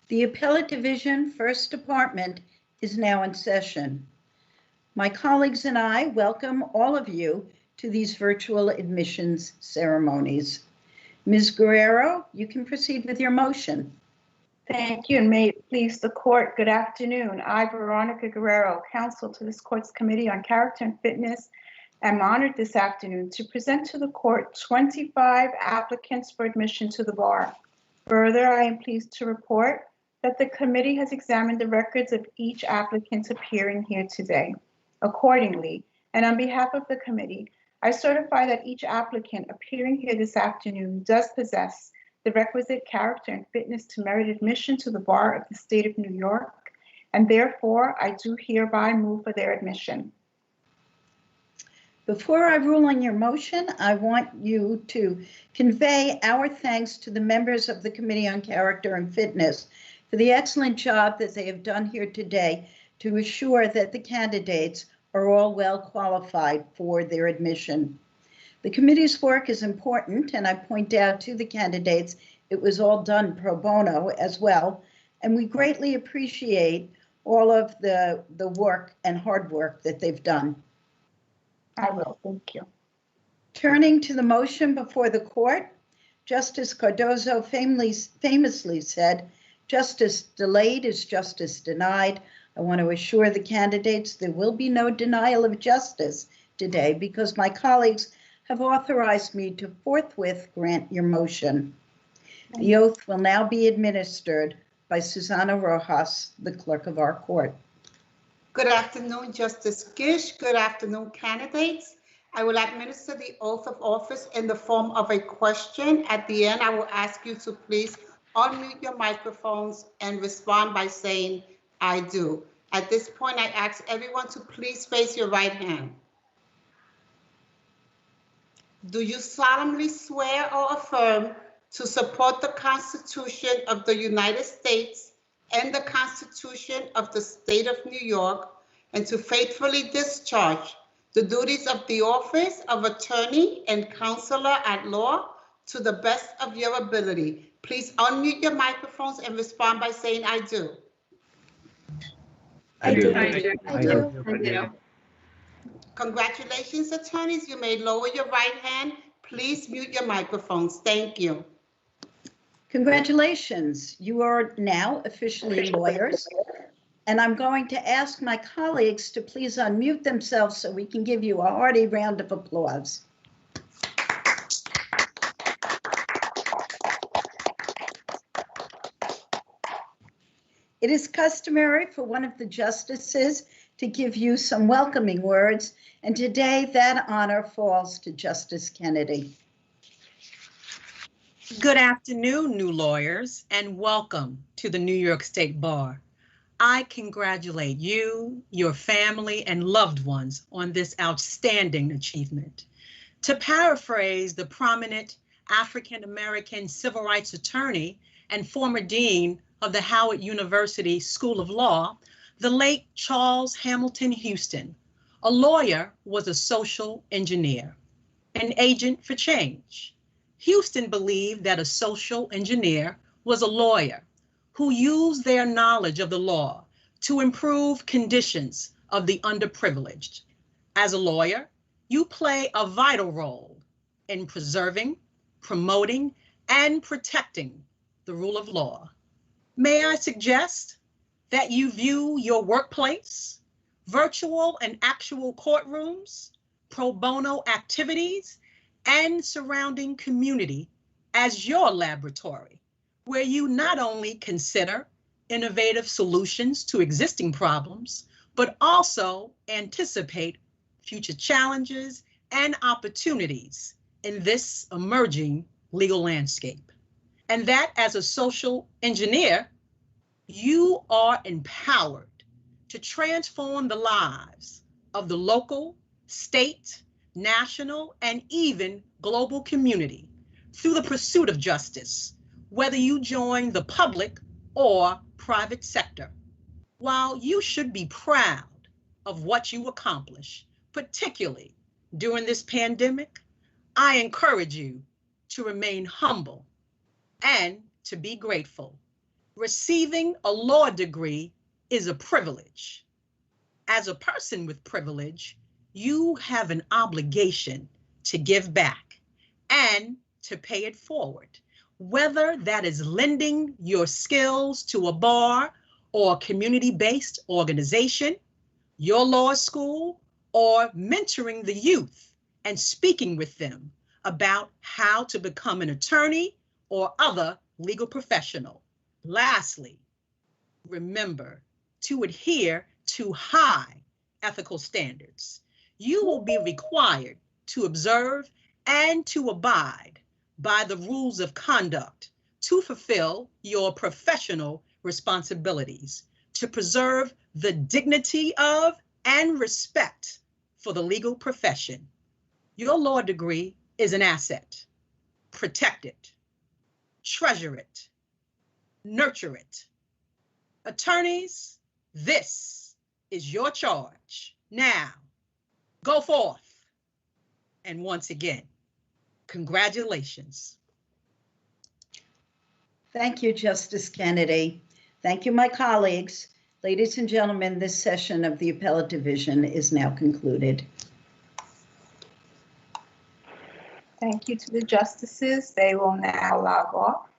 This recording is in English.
The Appellate Division, First Department, is now in session. My colleagues and I welcome all of you to these virtual admissions ceremonies. Ms. Guerrero, you can proceed with your motion. Thank you, and may it please the court, good afternoon. I, Veronica Guerrero, counsel to this court's Committee on Character and Fitness, am honored this afternoon to present to the court 25 applicants for admission to the bar. Further, I am pleased to report that the committee has examined the records of each applicant appearing here today. Accordingly, and on behalf of the committee, I certify that each applicant appearing here this afternoon does possess the requisite character and fitness to merit admission to the bar of the state of New York, and therefore I do hereby move for their admission. Before I rule on your motion, I want you to convey our thanks to the members of the Committee on Character and Fitness for the excellent job that they have done here today to assure that the candidates are all well qualified for their admission. The committee's work is important, and I point out to the candidates it was all done pro bono as well, and we greatly appreciate all of the work and hard work that they've done. I will, thank you. Turning to the motion before the court, Justice Cardozo famously said, "Justice delayed is justice denied." I want to assure the candidates there will be no denial of justice today because my colleagues have authorized me to forthwith grant your motion. The oath will now be administered by Susana Rojas, the clerk of our court. Good afternoon, Justice Gish. Good afternoon, candidates. I will administer the oath of office in the form of a question. At the end, I will ask you to please unmute your microphones and respond by saying, "I do." At this point, I ask everyone to please raise your right hand. Do you solemnly swear or affirm to support the Constitution of the United States and the Constitution of the State of New York, and to faithfully discharge the duties of the office of attorney and counselor at law to the best of your ability? Please unmute your microphones and respond by saying, "I do." I do. I do. Congratulations, attorneys. You may lower your right hand. Please mute your microphones. Thank you. Congratulations. You are now officially lawyers. And I'm going to ask my colleagues to please unmute themselves so we can give you a hearty round of applause. It is customary for one of the justices to give you some welcoming words, and today that honor falls to Justice Kennedy. Good afternoon, new lawyers, and welcome to the New York State Bar. I congratulate you, your family, and loved ones on this outstanding achievement. To paraphrase the prominent African-American civil rights attorney and former dean of the Howard University School of Law, the late Charles Hamilton Houston, a lawyer was a social engineer, an agent for change. Houston believed that a social engineer was a lawyer who used their knowledge of the law to improve conditions of the underprivileged. As a lawyer, you play a vital role in preserving, promoting, and protecting the rule of law. May I suggest that you view your workplace, virtual and actual courtrooms, pro bono activities, and surrounding community as your laboratory, where you not only consider innovative solutions to existing problems, but also anticipate future challenges and opportunities in this emerging legal landscape. And that as a social engineer, you are empowered to transform the lives of the local, state, national, and even global community through the pursuit of justice, whether you join the public or private sector. While you should be proud of what you accomplish, particularly during this pandemic, I encourage you to remain humble and to be grateful. Receiving a law degree is a privilege. As a person with privilege, you have an obligation to give back and to pay it forward, whether that is lending your skills to a bar or community-based organization, your law school, or mentoring the youth and speaking with them about how to become an attorney or other legal professional. Lastly, remember to adhere to high ethical standards. You will be required to observe and to abide by the rules of conduct to fulfill your professional responsibilities, to preserve the dignity of and respect for the legal profession. Your law degree is an asset. Protect it, treasure it, nurture it. Attorneys, this is your charge. Now, go forth. And once again, congratulations. Thank you, Justice Kennedy. Thank you, my colleagues. Ladies and gentlemen, this session of the Appellate Division is now concluded. Thank you to the justices. They will now log off.